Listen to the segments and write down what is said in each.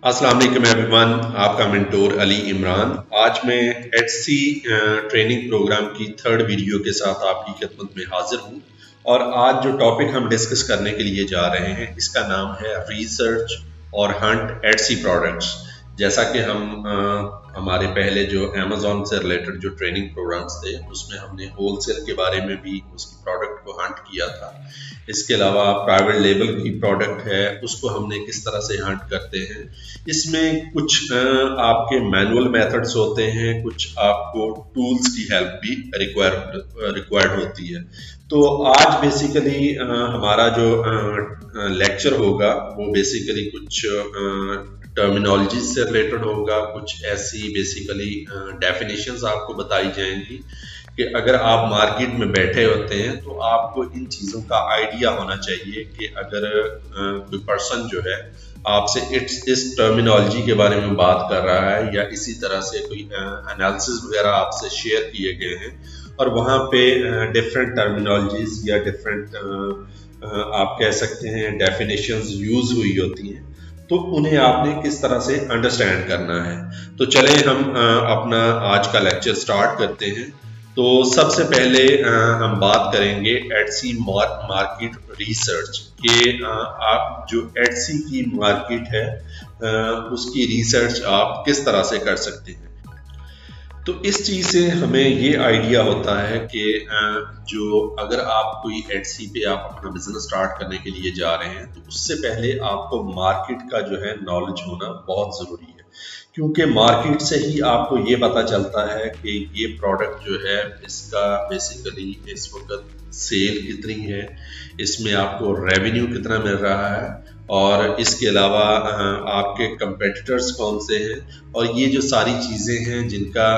अस्सलाम वालेकुम एवरीवन, आपका मेंटोर अली इमरान। आज मैं एटसी ट्रेनिंग प्रोग्राम की थर्ड वीडियो के साथ आपकी खिदमत में हाजिर हूँ। और आज जो टॉपिक हम डिस्कस करने के लिए जा रहे हैं, इसका नाम है रिसर्च और हंट एटसी प्रोडक्ट्स। जैसा कि हमारे पहले जो अमेज़ॉन से रिलेटेड जो ट्रेनिंग प्रोग्राम्स थे, उसमें हमने होलसेल के बारे में भी उसकी प्रोडक्ट को हंट किया था। इसके अलावा प्राइवेट लेबल की प्रोडक्ट है, उसको हमने किस तरह से हंट करते हैं। इसमें कुछ आपके मैनुअल मेथड्स होते हैं, कुछ आपको टूल्स की हेल्प भी रिक्वायर्ड होती है। तो आज बेसिकली हमारा जो लेक्चर होगा वो बेसिकली कुछ टर्मिनोलॉजी से रिलेटेड होगा, कुछ ऐसी बेसिकली डेफिनेशंस आपको बताई जाएंगी कि अगर आप मार्केट में बैठे होते हैं तो आपको इन चीज़ों का आइडिया होना चाहिए कि अगर कोई पर्सन जो है आपसे इस टर्मिनोलॉजी के बारे में बात कर रहा है या इसी तरह से कोई एनालिसिस वगैरह आपसे शेयर किए गए हैं और वहाँ पे डिफरेंट टर्मिनोलॉजीज या डिफरेंट आप कह सकते हैं डेफिनेशंस यूज हुई होती हैं, तो उन्हें आपने किस तरह से अंडरस्टैंड करना है। तो चलें हम अपना आज का लेक्चर स्टार्ट करते हैं। तो सबसे पहले हम बात करेंगे एटसी मार्केट रिसर्च के। आप जो एटसी की मार्केट है उसकी रिसर्च आप किस तरह से कर सकते हैं। तो इस चीज़ से हमें ये आइडिया होता है कि जो अगर आप कोई एटसी पे आप अपना बिजनेस स्टार्ट करने के लिए जा रहे हैं, तो उससे पहले आपको मार्केट का जो है नॉलेज होना बहुत ज़रूरी है। क्योंकि मार्केट से ही आपको ये पता चलता है कि ये प्रोडक्ट जो है इसका बेसिकली इस वक्त सेल कितनी है, इसमें आपको रेवेन्यू कितना मिल रहा है, और इसके अलावा आपके कंपेटिटर्स कौन से हैं। और ये जो सारी चीज़ें हैं जिनका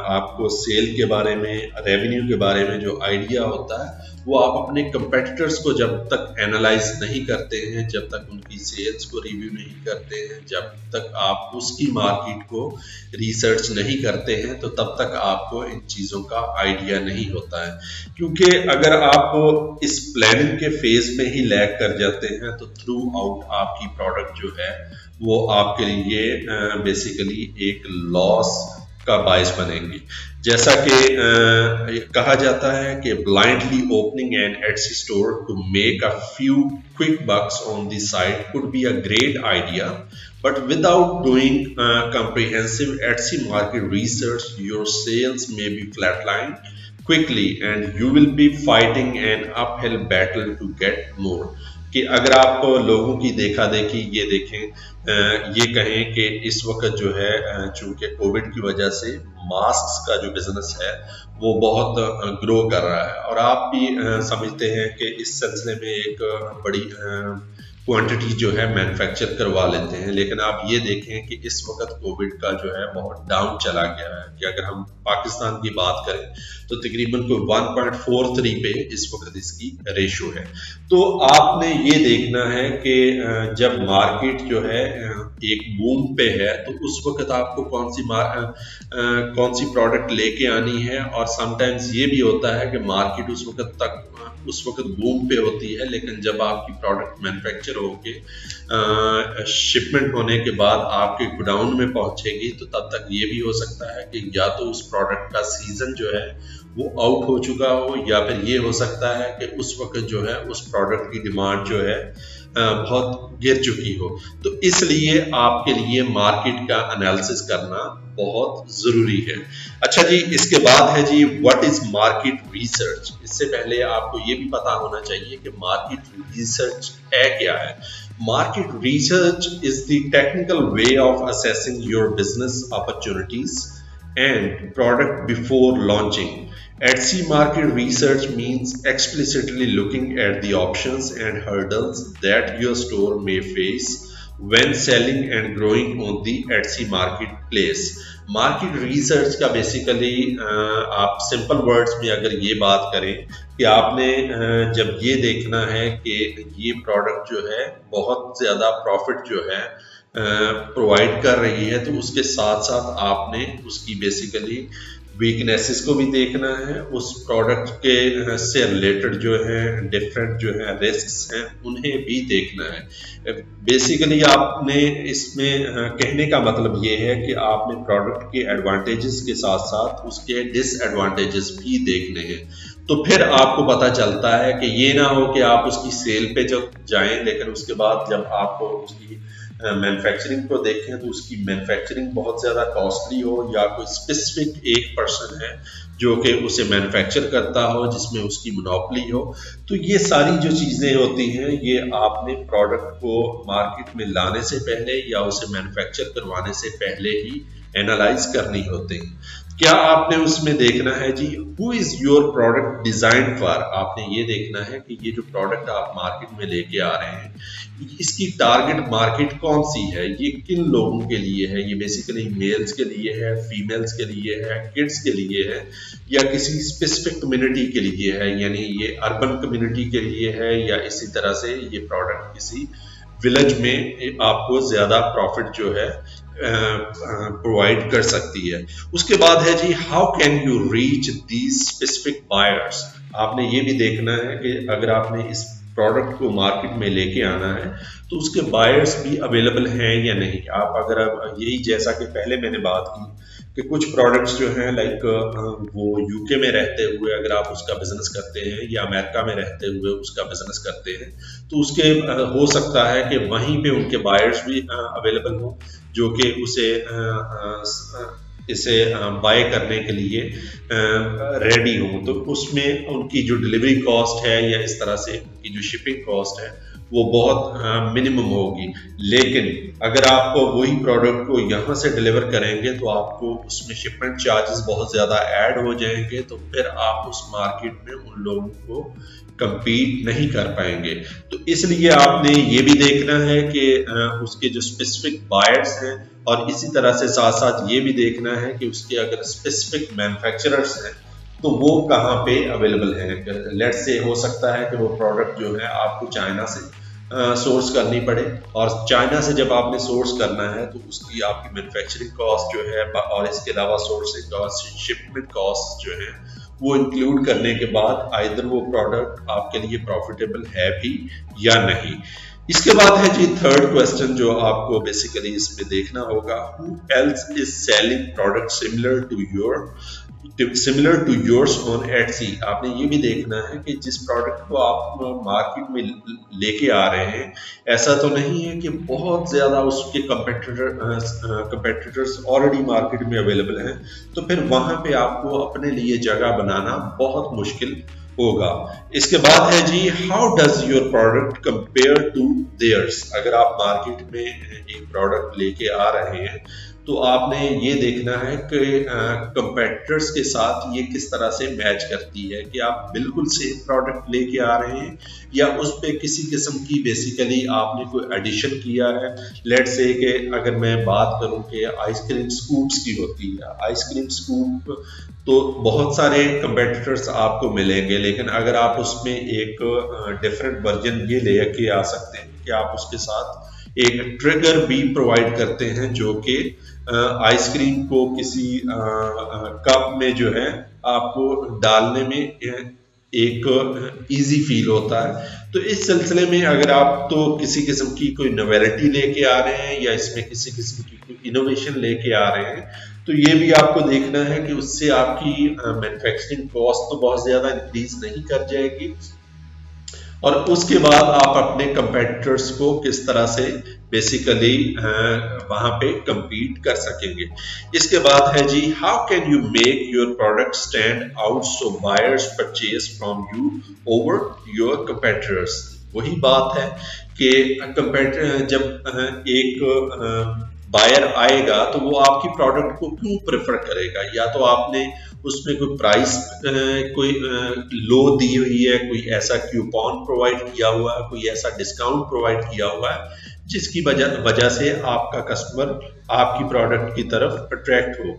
आपको सेल के बारे में, रेवेन्यू के बारे में जो आइडिया होता है, वो आप अपने कंपेटिटर्स को जब तक एनालाइज नहीं करते हैं, जब तक उनकी सेल्स को रिव्यू नहीं करते हैं, जब तक आप उसकी मार्केट को रिसर्च नहीं करते हैं, तो तब तक आपको इन चीज़ों का आइडिया नहीं होता है। क्योंकि अगर आप इस प्लानिंग के फेज में ही लैग कर जाते हैं तो थ्रू आउट आपकी प्रोडक्ट जो है वो आपके लिए बेसिकली एक लॉस का बायस बनेंगी। जैसा कि कहा जाता है कि blindly opening an Etsy store to make a few quick bucks on the site could be a great idea, but without doing comprehensive Etsy market research, your sales may be flatlined quickly and you will be fighting an uphill battle to get more। कि अगर आप लोगों की देखा देखी ये देखें, ये कहें कि इस वक्त जो है चूंकि कोविड की वजह से मास्क का जो बिजनेस है वो बहुत ग्रो कर रहा है, और आप भी समझते हैं कि इस सिलसिले में एक बड़ी क्वांटिटी जो है मैन्युफैक्चर करवा लेते हैं। लेकिन आप ये देखें कि इस वक्त कोविड का जो है बहुत डाउन चला गया है कि अगर हम पाकिस्तान की बात करें तो तकरीबन कोई 1.43 पे इस वक्त इसकी रेशो है। तो आपने ये देखना है कि जब मार्केट जो है एक बूम पे है तो उस वक्त आपको कौन सी प्रोडक्ट लेके आनी है। और समटाइम्स ये भी होता है कि मार्केट उस वक्त बूम पे होती है, लेकिन जब आपकी प्रोडक्ट मैन्युफैक्चर होके शिपमेंट होने के बाद आपके गोडाउन में पहुंचेगी तो तब तक ये भी हो सकता है कि या तो उस प्रोडक्ट का सीजन जो है वो आउट हो चुका हो, या फिर ये हो सकता है कि उस वक्त जो है उस प्रोडक्ट की डिमांड जो है बहुत गिर चुकी हो। तो इसलिए आपके लिए मार्केट का एनालिसिस करना बहुत ज़रूरी है। अच्छा जी, इसके बाद है जी व्हाट इज़ मार्केट रिसर्च। इससे पहले आपको ये भी पता होना चाहिए कि मार्केट रिसर्च है क्या है। Market research is the technical way of assessing your business opportunities and product before launching. Etsy market research means explicitly looking at the options and hurdles that your store may face when selling and growing on the Etsy marketplace. Market research का basically आप simple words में अगर ये बात करें कि आपने जब ये देखना है कि ये प्रोडक्ट जो है बहुत ज़्यादा प्रॉफिट जो है प्रोवाइड कर रही है, तो उसके साथ साथ आपने उसकी बेसिकली वीकनेसेस को भी देखना है, उस प्रोडक्ट के से रिलेटेड जो है डिफरेंट जो है रिस्क्स हैं उन्हें भी देखना है। बेसिकली आपने इसमें कहने का मतलब ये है कि आपने प्रोडक्ट के एडवांटेजेस के साथ साथ उसके डिसएडवांटेजेस भी देखने हैं। तो फिर आपको पता चलता है कि ये ना हो कि आप उसकी सेल पे जब जाएं लेकिन उसके बाद जब आपको उसकी मैन्युफैक्चरिंग को देखें तो उसकी मैन्युफैक्चरिंग बहुत ज़्यादा कॉस्टली हो, या कोई स्पेसिफिक एक पर्सन है जो कि उसे मैन्युफैक्चर करता हो जिसमें उसकी मोनोपोली हो। तो ये सारी जो चीज़ें होती हैं ये आपने प्रोडक्ट को मार्केट में लाने से पहले या उसे मैन्युफैक्चर करवाने से पहले ही एनालाइज करनी होती हैं। क्या आपने उसमें देखना है जी, who is your product design for. आपने ये देखना है कि ये जो प्रोडक्ट आप मार्केट में लेके आ रहे हैं इसकी टारगेट मार्केट कौन सी है, ये किन लोगों के लिए है। ये बेसिकली मेल्स के लिए है, फीमेल्स के लिए है, किड्स के लिए है, या किसी स्पेसिफिक कम्युनिटी के लिए है, यानी ये अर्बन कम्युनिटी के लिए है, या इसी तरह से ये प्रोडक्ट किसी विलेज में आपको ज्यादा प्रॉफिट जो है प्रोवाइड कर सकती है। उसके बाद है जी, how can you reach these specific buyers. आपने ये भी देखना है कि अगर आपने इस प्रोडक्ट को मार्केट में लेके आना है तो उसके बायर्स भी अवेलेबल हैं या नहीं। आप अगर यही जैसा कि पहले मैंने बात की कि कुछ प्रोडक्ट्स जो हैं लाइक वो यूके में रहते हुए अगर आप उसका बिजनेस करते हैं या अमेरिका में रहते हुए उसका बिजनेस करते हैं तो उसके हो सकता है कि वहीं पे उनके बायर्स भी अवेलेबल हो जो कि उसे इसे बाय करने के लिए रेडी हो। तो उसमें उनकी जो डिलीवरी कॉस्ट है या इस तरह से उनकी जो शिपिंग कॉस्ट है वो बहुत मिनिमम होगी। लेकिन अगर आप वही प्रोडक्ट को यहाँ से डिलीवर करेंगे तो आपको उसमें शिपमेंट चार्जेस बहुत ज़्यादा ऐड हो जाएंगे, तो फिर आप उस मार्केट में उन लोगों को compete नहीं कर पाएंगे। तो इसलिए आपने ये भी देखना है कि उसके जो स्पेसिफिक बायर्स हैं, और इसी तरह से साथ साथ ये भी देखना है कि उसके अगर स्पेसिफिक मैन्युफैक्चरर्स हैं तो वो कहाँ पे अवेलेबल हैं। लेट से हो सकता है कि वो प्रोडक्ट जो है आपको चाइना से सोर्स करनी पड़े, और चाइना से जब आपने सोर्स करना है तो उसकी आपकी मैन्युफैक्चरिंग कॉस्ट जो है और इसके अलावा सोर्सिंग कॉस्ट, शिपमेंट कॉस्ट जो है वो इंक्लूड करने के बाद आइदर वो प्रोडक्ट आपके लिए प्रॉफिटेबल है भी या नहीं। इसके बाद है जी थर्ड क्वेश्चन जो आपको बेसिकली इसमें देखना होगा, who else is selling product similar to yours on Etsy. आपने ये भी देखना है कि जिस प्रोडक्ट को आप मार्केट में लेके आ रहे हैं ऐसा तो नहीं है कि बहुत ज्यादा उसके कंपेटिटर्स ऑलरेडी मार्केट में अवेलेबल हैं, तो फिर वहां पे आपको अपने लिए जगह बनाना बहुत मुश्किल होगा। इसके बाद है जी, how does your product compare to theirs. अगर आप मार्केट में एक प्रोडक्ट लेके आ रहे हैं तो आपने ये देखना है कि कंपेटिटर्स के साथ ये किस तरह से मैच करती है, कि आप बिल्कुल सेम प्रोडक्ट लेके आ रहे हैं या उस पे किसी किस्म की बेसिकली आपने कोई एडिशन किया है। लेट्स से कि अगर मैं बात करूं कि आइसक्रीम स्कूप्स की होती है, आइसक्रीम स्कूप तो बहुत सारे कंपेटिटर्स आपको मिलेंगे, लेकिन अगर आप उसमें एक डिफरेंट वर्जन ये लेके आ सकते हैं कि आप उसके साथ एक ट्रिगर भी प्रोवाइड करते हैं जो कि आइसक्रीम को किसी कप में जो है आपको डालने में एक इजी फील होता है। तो इस सिलसिले में अगर आप तो किसी किस्म की कोई नोवेलिटी लेके आ रहे हैं या इसमें किसी किस्म की कोई इनोवेशन लेके आ रहे हैं तो ये भी आपको देखना है कि उससे आपकी मैन्युफैक्चरिंग कॉस्ट तो बहुत ज्यादा इंक्रीज नहीं कर जाएगी, और उसके बाद आप अपने कंपेटिटर्स को किस तरह से बेसिकली वहां पे compete कर सकेंगे। इसके बाद है जी, how can you make your product stand out so buyers purchase from you over your competitors. वही बात है कि जब एक बायर आएगा तो वो आपकी प्रोडक्ट को क्यों प्रेफर करेगा, या तो आपने उसमें कोई प्राइस कोई लो दी हुई है, कोई ऐसा क्यूपन प्रोवाइड किया हुआ है, कोई ऐसा डिस्काउंट प्रोवाइड किया हुआ है जिसकी वजह से आपका कस्टमर आपकी प्रोडक्ट की तरफ अट्रैक्ट हो।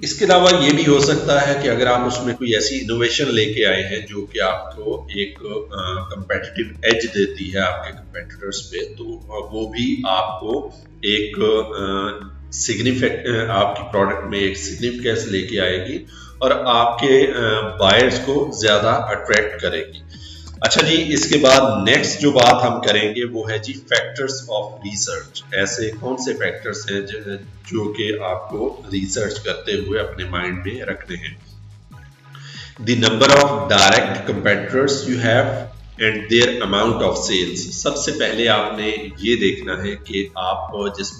इसके अलावा ये भी हो सकता है कि अगर आप उसमें कोई ऐसी इनोवेशन लेके आए हैं जो कि आपको एक कंपेटिटिव एज देती है आपके कंपेटिटर्स पे, तो वो भी आपको एक आपकी प्रोडक्ट में एक सिग्निफिकेंस लेके आएगी और आपके बायर्स को ज़्यादा अट्रैक्ट करेगी। अच्छा जी, इसके बाद नेक्स्ट जो बात हम करेंगे वो है जी फैक्टर्स ऑफ रिसर्च। ऐसे कौन से फैक्टर्स हैं जो कि आपको रिसर्च करते हुए अपने माइंड में रखने हैं। The number of direct competitors you have and their amount of sales। सबसे पहले आपने ये देखना है कि आप जिस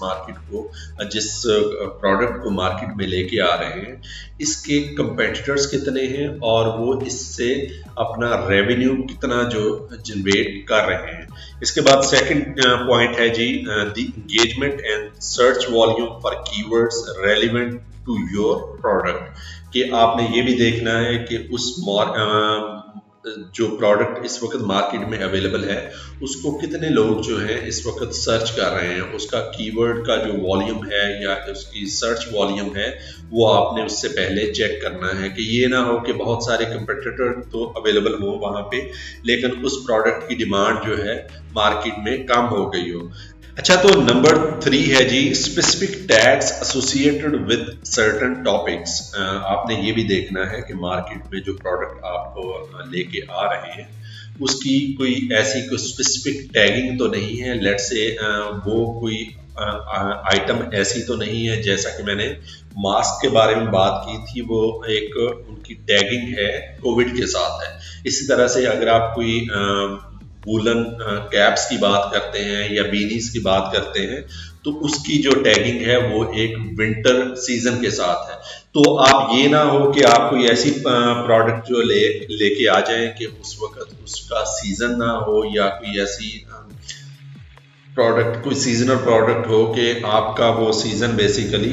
प्रोडक्ट को मार्केट में लेके आ रहे हैं इसके competitors कितने हैं और वो इससे अपना रेवेन्यू कितना जो जनरेट कर रहे हैं। इसके बाद सेकंड पॉइंट है जी the engagement and search volume for keywords relevant to your product। कि आपने ये भी देखना है कि जो प्रोडक्ट इस वक्त मार्केट में अवेलेबल है उसको कितने लोग जो हैं इस वक्त सर्च कर रहे हैं, उसका कीवर्ड का जो वॉल्यूम है या उसकी सर्च वॉल्यूम है वो आपने उससे पहले चेक करना है कि ये ना हो कि बहुत सारे कंपटीटर तो अवेलेबल हो वहाँ पे लेकिन उस प्रोडक्ट की डिमांड जो है मार्केट में कम हो गई हो। अच्छा, तो नंबर 3 है जी specific tags associated with certain topics. आपने ये भी देखना है कि मार्केट में जो प्रोडक्ट आप लेके आ रहे हैं उसकी कोई स्पेसिफिक टैगिंग तो नहीं है। लेट्स से वो कोई आइटम ऐसी तो नहीं है, जैसा कि मैंने मास्क के बारे में बात की थी, वो एक उनकी टैगिंग है कोविड के साथ है। इसी तरह से अगर आप कोई वूलन कैप्स की बात करते हैं या बीनीज की बात करते हैं तो उसकी जो टैगिंग है वो एक विंटर सीजन के साथ है। तो आप ये ना हो कि आप कोई ऐसी प्रोडक्ट जो लेके आ जाएं कि उस वक्त उसका सीजन ना हो या कोई ऐसी कोई सीजनल प्रोडक्ट हो कि आपका वो सीजन बेसिकली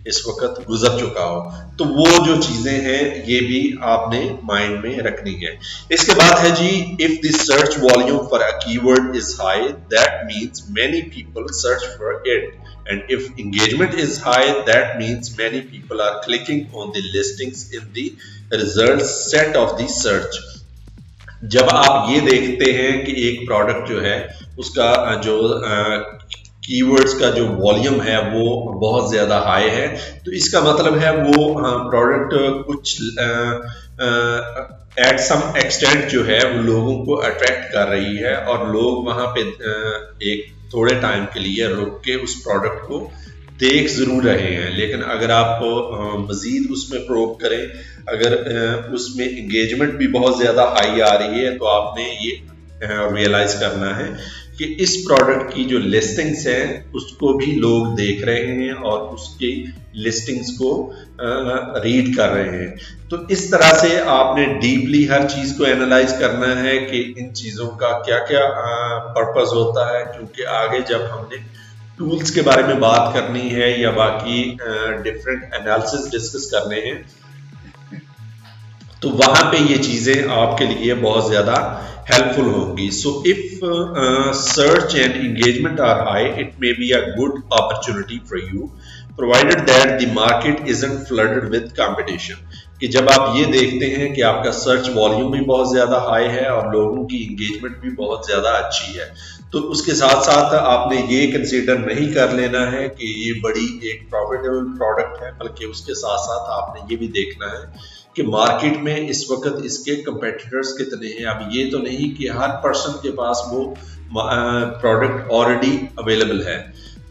इस वक्त गुजर चुका हो। तो वो जो चीजें हैं ये भी आपने माइंड में रखनी है। इसके बाद है जी if the search volume for a keyword is high that means many people search for it and if engagement is high that means many people are clicking on the listings in the results set of the search। जब आप ये देखते हैं कि एक product जो है उसका जो कीवर्ड्स का जो वॉल्यूम है वो बहुत ज़्यादा हाई है तो इसका मतलब है वो प्रोडक्ट कुछ एट सम एक्सटेंट जो है वो लोगों को अट्रैक्ट कर रही है और लोग वहाँ पे एक थोड़े टाइम के लिए रुक के उस प्रोडक्ट को देख जरूर रहे हैं। लेकिन अगर आप मजीद उसमें प्रोब करें, अगर उसमें एंगेजमेंट भी बहुत ज़्यादा हाई आ रही है तो आपने ये रियलाइज करना है कि इस प्रोडक्ट की जो लिस्टिंग्स हैं उसको भी लोग देख रहे हैं और उसकी लिस्टिंग्स को रीड कर रहे हैं। तो इस तरह से आपने डीपली हर चीज़ को एनालाइज करना है कि इन चीज़ों का क्या क्या पर्पस होता है, क्योंकि आगे जब हमने टूल्स के बारे में बात करनी है या बाकी डिफरेंट एनालिसिस डिस्कस करने हैं तो वहां पे ये चीजें आपके लिए बहुत ज्यादा helpful होंगी। So if search and engagement are high, it may be a good opportunity for you, provided that the market isn't flooded with competition। कि जब आप ये देखते हैं कि आपका सर्च वॉल्यूम भी बहुत ज्यादा हाई है और लोगों की एंगेजमेंट भी बहुत ज्यादा अच्छी है, तो उसके साथ साथ आपने ये कंसीडर नहीं कर लेना है कि ये बड़ी एक प्रॉफिटेबल प्रोडक्ट है, बल्कि उसके साथ साथ आपने ये भी देखना है कि मार्केट में इस वक्त इसके कंपेटिटर्स कितने हैं। अब ये तो नहीं कि हर पर्सन के पास वो प्रोडक्ट ऑलरेडी अवेलेबल है।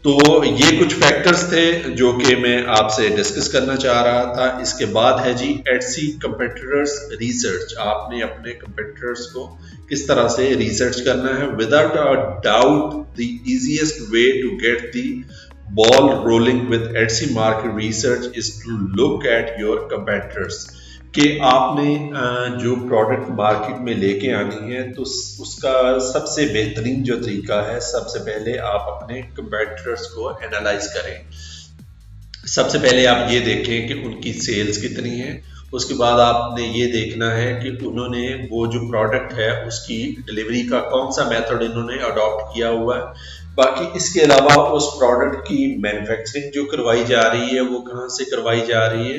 तो ये कुछ फैक्टर्स थे जो कि मैं आपसे डिस्कस करना चाह रहा था। इसके बाद है जी एडसी कंपेटिटर्स रिसर्च। आपने अपने कंपेटिटर्स को किस तरह से रिसर्च करना है। Without a doubt the easiest way to get the ball rolling with Etsy market research is to look at your competitors। कि आपने जो प्रोडक्ट मार्केट में लेके आनी है तो उसका सबसे बेहतरीन जो तरीका है, सबसे पहले आप अपने कंपेटिटर्स को एनालाइज करें। सबसे पहले आप ये देखें कि उनकी सेल्स कितनी है। उसके बाद आपने ये देखना है कि उन्होंने वो जो प्रोडक्ट है उसकी डिलीवरी का कौन सा मेथड इन्होंने अडॉप्ट किया हुआ है। बाकी इसके अलावा उस प्रोडक्ट की मैन्युफैक्चरिंग जो करवाई जा रही है वो कहाँ से करवाई जा रही है।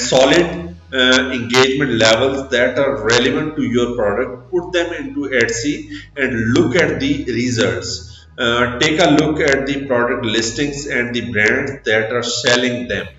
solid engagement levels that are relevant to your product, put them into Etsy and look at the results. Take a look at the product listings and the brands that are selling them.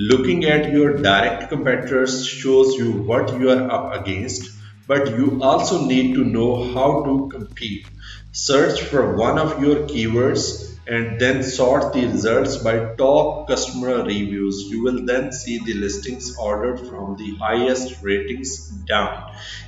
Looking at your direct competitors shows you what you are up against, but you also need to know how to compete. Search for one of your keywords and then sort the results by top customer reviews. You will then see the listings ordered from the highest ratings down.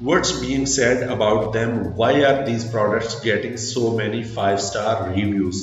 What's being said about them? Why are these products getting so many 5-star reviews?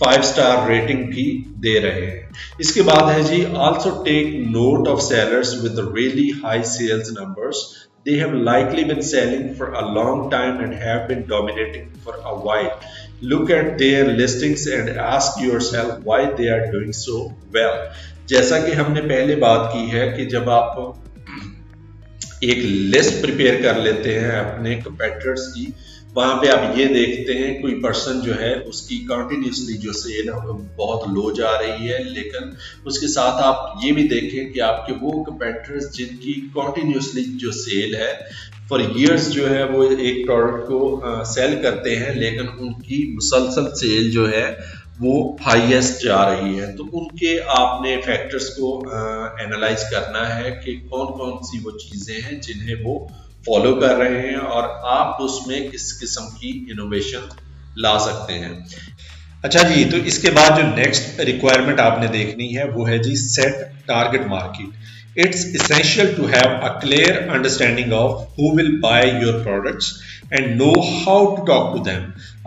5 star rating भी दे रहे हैं। इसके बाद है जी, also take note of sellers with really high sales numbers, they have likely been selling for a long time and have been dominating for a while. Look at their listings and ask yourself why they are doing so well. जैसा कि हमने पहले बात की है कि जब आप एक लिस्ट प्रिपेयर कर लेते हैं अपने कंपेटिटर्स की, वहां पे आप ये देखते हैं कोई पर्सन जो है उसकी कंटिन्यूसली जो सेल है बहुत लो जा रही है, लेकिन उसके साथ आप ये भी देखें कि आपके वो कंपेटिटर्स जिनकी कंटिन्यूसली जो सेल है फॉर ईयर्स जो है वो एक प्रोडक्ट को सेल करते हैं, लेकिन उनकी मुसलसल सेल जो है वो हाईएस्ट जा रही है। तो उनके आपने फैक्टर्स को एनालाइज करना है कि कौन कौन सी वो चीज़ें हैं जिन्हें वो फॉलो कर रहे हैं और आप उसमें किस किस्म की इनोवेशन ला सकते हैं। अच्छा जी, तो इसके बाद जो नेक्स्ट रिक्वायरमेंट आपने देखनी है वो है जी, set target market. It's essential to have a clear understanding of who will buy your products and know how to talk to them.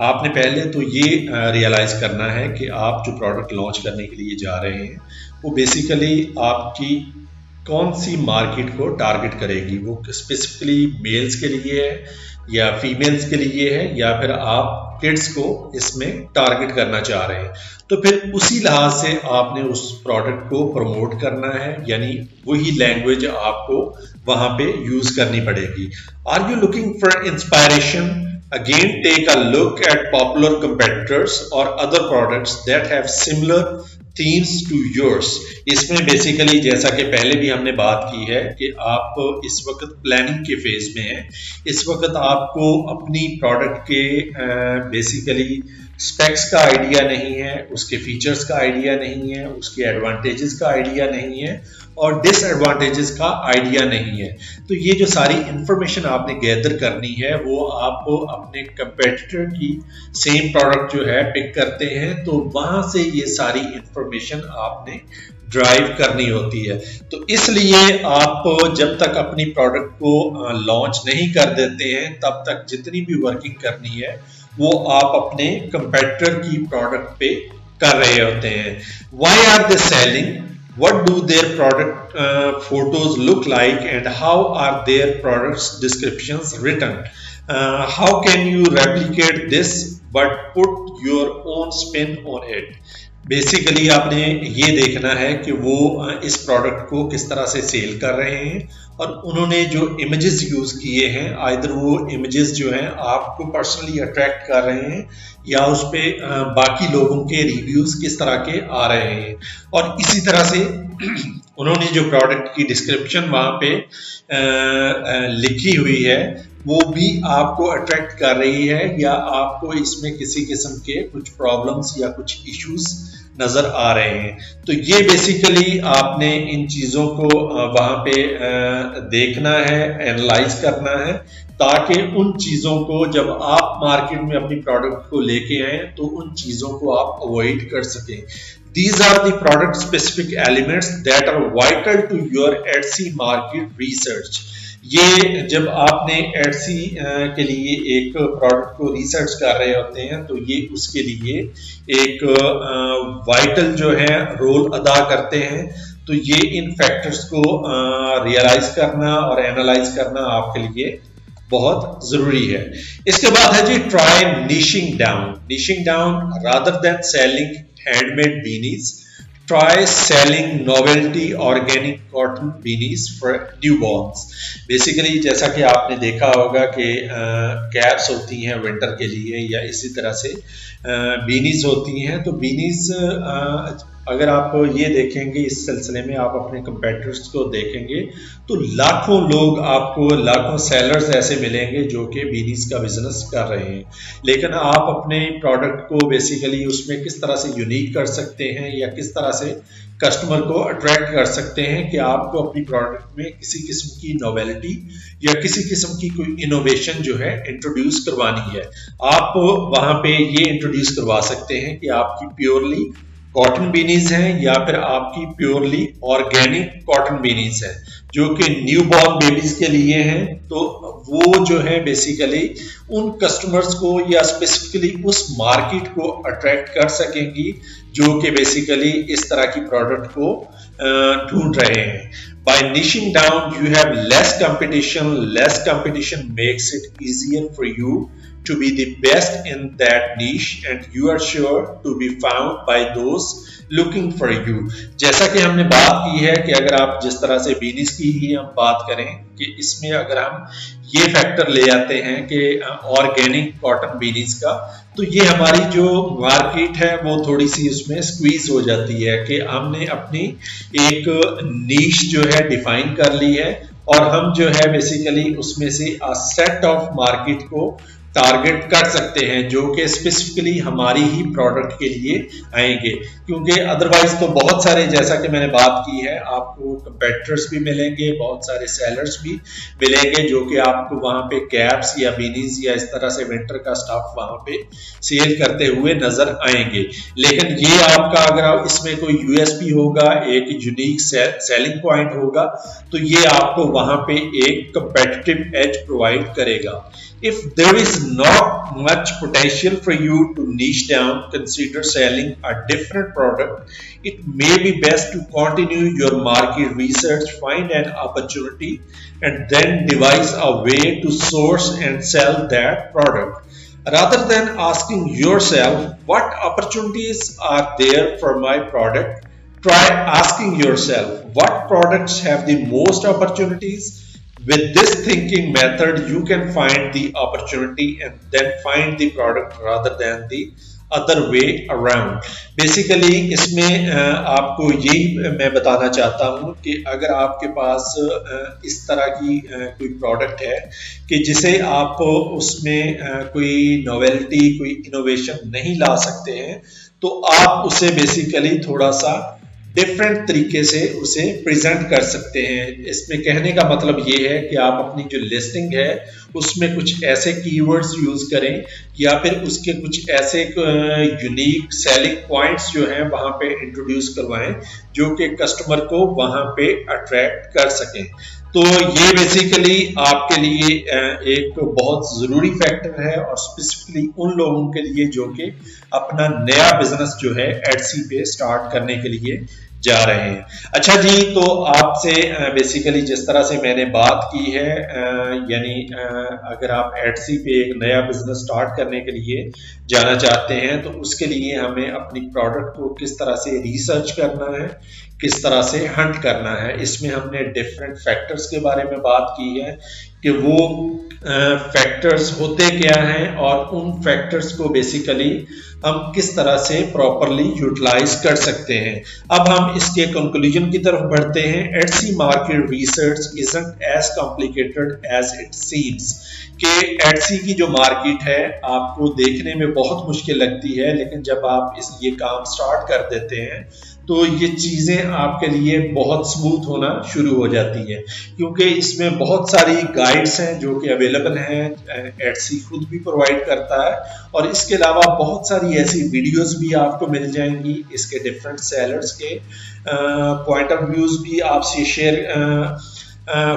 आपने पहले तो ये रियलाइज करना है कि आप जो प्रोडक्ट लॉन्च करने के लिए जा रहे हैं वो बेसिकली आपकी कौन सी मार्केट को टारगेट करेगी, वो स्पेसिफिकली मेल्स के लिए है या फीमेल्स के लिए है या फिर आप किड्स को इसमें टारगेट करना चाह रहे हैं। तो फिर उसी लिहाज से आपने उस प्रोडक्ट को प्रमोट करना है, यानी वही लैंग्वेज आपको वहां पे यूज करनी पड़ेगी। Are you looking for inspiration? Again, take a look at popular competitors or other products that have similar themes to yours. इसमें बेसिकली जैसा कि पहले भी हमने बात की है कि आप इस वक्त प्लानिंग के फेज में हैं, इस वक्त आपको अपनी प्रोडक्ट के बेसिकली स्पेक्स का आइडिया नहीं है, उसके फीचर्स का आइडिया नहीं है, उसके एडवांटेजेस का आइडिया नहीं है और डिसएडवांटेजेस का आइडिया नहीं है। तो ये जो सारी इंफॉर्मेशन आपने गैदर करनी है वो आप अपने कंपेटिटर की सेम प्रोडक्ट जो है पिक करते हैं, तो वहां से ये सारी इंफॉर्मेशन आपने ड्राइव करनी होती है। तो इसलिए आप जब तक अपनी प्रोडक्ट को लॉन्च नहीं कर देते हैं तब तक जितनी भी वर्किंग करनी है वो आप अपने कंपेटिटर की प्रोडक्ट पे कर रहे होते हैं। Why are they selling? What do their product photos look like and how are their products descriptions written? How can you replicate this but put your own spin on it? Basically आपने ये देखना है कि वो इस product को किस तरह से सेल कर रहे हैं और उन्होंने जो इमेजेस यूज किए हैं, आइदर वो इमेजेस जो हैं आपको पर्सनली अट्रैक्ट कर रहे हैं या उस पे बाकी लोगों के रिव्यूज किस तरह के आ रहे हैं, और इसी तरह से उन्होंने जो प्रोडक्ट की डिस्क्रिप्शन वहाँ पे लिखी हुई है वो भी आपको अट्रैक्ट कर रही है या आपको इसमें किसी किस्म के कुछ प्रॉब्लम्स या कुछ इश्यूज नजर आ रहे हैं। तो ये बेसिकली आपने इन चीज़ों को वहाँ पे देखना है, एनालाइज करना है, ताकि उन चीज़ों को जब आप मार्केट में अपनी प्रोडक्ट को लेके आए तो उन चीज़ों को आप अवॉइड कर सकें। These are the product specific elements that are vital to your Etsy market research. ये जब आपने Etsy के लिए एक प्रोडक्ट को रिसर्च कर रहे होते हैं तो ये उसके लिए एक वाइटल जो है रोल अदा करते हैं। तो ये इन फैक्टर्स को रियलाइज करना और एनालाइज करना आपके लिए बहुत जरूरी है। इसके बाद है जी, try niching down. Niching down rather than selling handmade beanies, try selling novelty organic cotton beanies for newborns. Basically जैसा कि आपने देखा होगा कि कैप्स होती हैं विंटर के लिए या इसी तरह से बीनीज होती हैं। तो बीनीज अगर आप ये देखेंगे, इस सिलसिले में आप अपने कंपेटिटर्स को देखेंगे तो लाखों लोग आपको, लाखों सेलर्स ऐसे मिलेंगे जो कि बीनीज का बिजनेस कर रहे हैं, लेकिन आप अपने प्रोडक्ट को बेसिकली उसमें किस तरह से यूनिक कर सकते हैं या किस तरह से कस्टमर को अट्रैक्ट कर सकते हैं कि आपको अपनी प्रोडक्ट में किसी किस्म की नोवेलिटी या किसी किस्म की कोई इनोवेशन जो है इंट्रोड्यूस करवानी है। आप वहां पे ये इंट्रोड्यूस करवा सकते हैं कि आपकी प्योरली कॉटन बीनीज हैं या फिर आपकी प्योरली ऑर्गेनिक कॉटन बीनीज हैं जो कि न्यू बॉर्न बेबीज के लिए हैं, तो वो जो है बेसिकली उन कस्टमर्स को या स्पेसिफिकली उस मार्केट को अट्रैक्ट कर सकेंगी जो कि बेसिकली इस तरह की प्रोडक्ट को ढूंढ रहे हैं. By niching down, you have less competition. Less competition makes it easier for you to be the best in that niche, and you are sure to be found by those looking for you. जैसा कि हमने बात की है कि अगर आप जिस तरह से बीनीज की ही हम बात करें कि इसमें अगर हम ये फैक्टर ले आते हैं कि ऑर्गेनिक कॉटन बीनीज का, तो ये हमारी जो मार्केट है वो थोड़ी सी उसमें स्क्वीज हो जाती है कि हमने अपनी एक नीश जो है डिफाइन कर ली है और हम जो है बेसिकली उसमें से सेट ऑफ मार्केट को टारगेट कर सकते हैं जो कि स्पेसिफिकली हमारी ही प्रोडक्ट के लिए आएंगे, क्योंकि अदरवाइज तो बहुत सारे, जैसा कि मैंने बात की है, आपको कंपेटिटर्स भी मिलेंगे, बहुत सारे सेलर्स भी मिलेंगे जो कि आपको वहां पे कैप्स या बीनीज या इस तरह से विंटर का स्टफ वहां पे सेल करते हुए नजर आएंगे. लेकिन ये आपका अगर इसमें कोई यूएसपी होगा, एक यूनिक सेलिंग पॉइंट होगा, तो ये आपको वहां पे एक कंपेटिटिव एज प्रोवाइड करेगा. If there is not much potential for you to niche down, consider selling a different product. It may be best to continue your market research, find an opportunity, and then devise a way to source and sell that product. Rather than asking yourself, what opportunities are there for my product? Try asking yourself, what products have the most opportunities? With this thinking method, you can find the opportunity and then find the product rather than the other way around. Basically, इसमें आपको यही मैं बताना चाहता हूँ कि अगर आपके पास इस तरह की कोई प्रोडक्ट है कि जिसे आप उसमें कोई नोवेल्टी, कोई इनोवेशन नहीं ला सकते हैं, तो आप उसे बेसिकली थोड़ा सा डिफरेंट तरीके से उसे प्रेजेंट कर सकते हैं. इसमें कहने का मतलब ये है कि आप अपनी जो लिस्टिंग है उसमें कुछ ऐसे कीवर्ड्स यूज करें या फिर उसके कुछ ऐसे यूनिक सेलिंग पॉइंट्स जो हैं वहां पे इंट्रोड्यूस करवाएं जो कि कस्टमर को वहां पे अट्रैक्ट कर सकें. तो ये बेसिकली आपके लिए एक बहुत ज़रूरी फैक्टर है और स्पेसिफिकली उन लोगों के लिए जो कि अपना नया बिजनेस जो है एडसी पे स्टार्ट करने के लिए जा रहे हैं. अच्छा जी, तो आपसे बेसिकली जिस तरह से मैंने बात की है, यानी अगर आप एडसी पे एक नया बिजनेस स्टार्ट करने के लिए जाना चाहते हैं तो उसके लिए हमें अपनी प्रोडक्ट को किस तरह से रिसर्च करना है, किस तरह से हंट करना है. इसमें हमने डिफरेंट फैक्टर्स के बारे में बात की है कि वो फैक्टर्स होते क्या हैं और उन फैक्टर्स को बेसिकली हम किस तरह से प्रॉपरली यूटिलाइज कर सकते हैं. अब हम इसके कंक्लूजन की तरफ बढ़ते हैं. Etsy market research isn't as complicated as it seems. कि एडसी की जो मार्केट है आपको देखने में बहुत मुश्किल लगती है, लेकिन जब आप ये काम स्टार्ट कर देते हैं तो ये चीज़ें आपके लिए बहुत स्मूथ होना शुरू हो जाती है, क्योंकि इसमें बहुत सारी गाइड्स हैं जो कि अवेलेबल हैं, एडसी खुद भी प्रोवाइड करता है, और इसके अलावा बहुत सारी ऐसी वीडियोस भी आपको मिल जाएंगी. इसके डिफरेंट सेलर्स के पॉइंट ऑफ व्यूज भी आपसे शेयर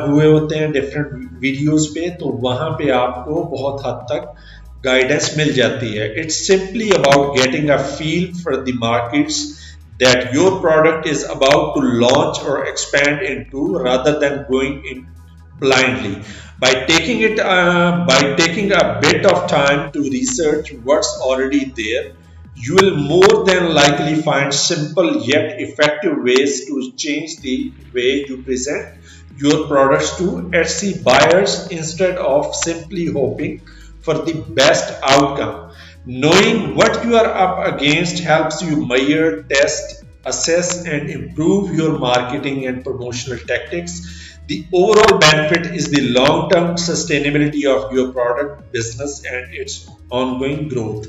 हुए होते हैं डिफरेंट वीडियोस पे, तो वहाँ पे आपको बहुत हद तक गाइडेंस मिल जाती है. It's simply about getting a feel for the markets that your product is about to launch or expand into, rather than going in blindly. By taking a bit of time to research what's already there, you will more than likely find simple yet effective ways to change the way you present your products to Etsy buyers instead of simply hoping for the best outcome. Knowing what you are up against helps you measure, test, assess, and improve your marketing and promotional tactics. The overall benefit is the long-term sustainability of your product, business, and its ongoing growth.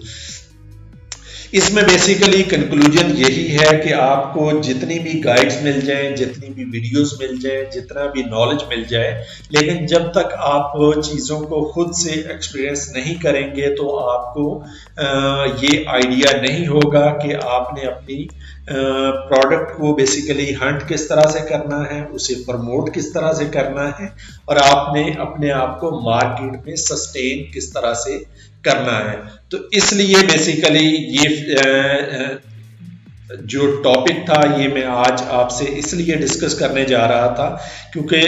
इसमें basically conclusion यही है कि आपको जितनी भी guides मिल जाएं, जितनी भी वीडियोस मिल जाएं, जितना भी नॉलेज मिल जाए, लेकिन जब तक आप चीज़ों को खुद से एक्सपीरियंस नहीं करेंगे तो आपको ये आइडिया नहीं होगा कि आपने अपनी प्रोडक्ट को बेसिकली हंट किस तरह से करना है, उसे प्रमोट किस तरह से करना है, और आपने अपने आप को मार्केट में सस्टेन किस तरह से करना है। तो इसलिए बेसिकली ये जो टॉपिक था ये मैं आज आपसे इसलिए डिस्कस करने जा रहा था क्योंकि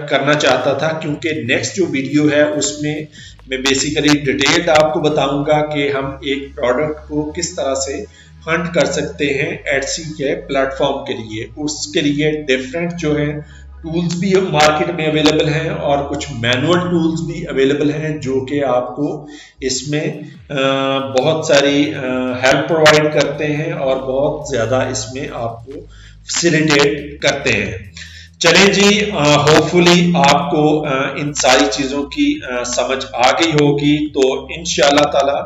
करना चाहता था क्योंकि नेक्स्ट जो वीडियो है उसमें मैं बेसिकली डिटेल्ड आपको बताऊंगा कि हम एक प्रोडक्ट को किस तरह से फंड कर सकते हैं एडसी के प्लेटफॉर्म के लिए। उसके लिए डिफरेंट जो है टूल्स भी मार्केट में अवेलेबल हैं और कुछ मैनुअल टूल्स भी अवेलेबल हैं जो कि आपको इसमें बहुत सारी हेल्प प्रोवाइड करते हैं और बहुत ज़्यादा इसमें आपको फैसिलिटेट करते हैं। चलें जी, होपफुली आपको इन सारी चीज़ों की समझ आ गई होगी। तो इंशाल्लाह ताला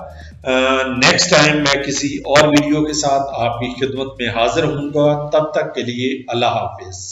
नेक्स्ट टाइम मैं किसी और वीडियो के साथ आपकी खिदमत में हाजिर होऊंगा। तब तक के लिए अल्लाह हाफिज।